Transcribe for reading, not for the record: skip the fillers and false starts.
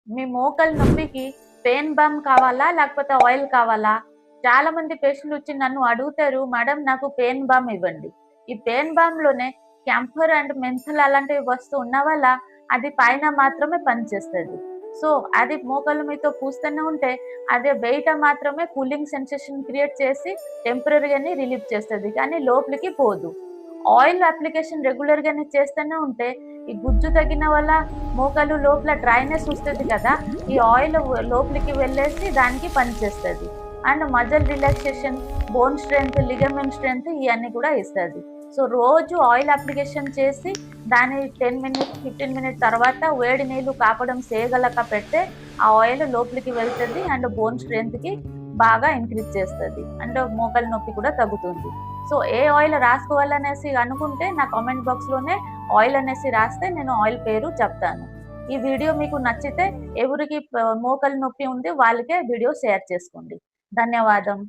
మీ మోకాలు నొప్పికి pain balm కావాలా? లేకపోతే ఆయిల్ కావాలా? చాలా మంది పేషెంట్లు వచ్చి నన్ను అడుగుతారు, "మేడం నాకు పెయిన్ బామ్ ఇవ్వండి." ఈ పెయిన్ బామ్‌లోనే క్యాంఫర్ అండ్ మెంథల్ అలాంటివి వస్తూ ఉన్న వల్ల అది పైన మాత్రమే పనిచేస్తది. సో, అది మోకాళ్ళ మీద పూస్తూనే ఉంటే అది బయట మాత్రమే కూలింగ్ సెన్సేషన్ క్రియేట్ చేసి టెంపరరీగానే రిలీఫ్ చేస్తది. కానీ లోపలికి పోదు. ఆయిల్ అప్లికేషన్ రెగ్యులర్‌గానే చేస్తూనే ఉంటే ఈ గుజ్జు తగ్గిన వల్ల మోకాలు లోపల డ్రైనెస్ వస్తది కదా! ఈ ఆయిల్ లోపలికి వెళ్ళేసి దానికి పనిచేస్తది. And muscle relaxation, bone strength, ligament strength ఇయన్నీ కూడా ఇస్తది. సో, రోజు ఆయిల్ అప్లికేషన్ చేసి దాన్ని 10 మినిట్స్, 15 మినిట్స్ తర్వాత వేడి నీళ్లు కాపడం సేగలక పెడితే ఆ ఆయిల్ లోపలికి వెళ్తది అండ్ బోన్ స్ట్రెంగ్త్‌కి బాగా ఇంక్రీజ్ చేస్తది. అండ్ మోకాలు నొప్పి కూడా తగ్గుతుంది. సో, ఏ ఆయిల్ రాసుకోవాలనేసి అనుకుంటే నా కామెంట్ బాక్స్‌లోనే ఆయిల్ అనేసి రాస్తే నేను ఆయిల్ పేరు చెప్తాను. ఈ వీడియో మీకు నచ్చితే ఎవరికి మోకాలు నొప్పి ఉంది వాళ్ళకే వీడియో షేర్ చేసుకోండి. ధన్యవాదం.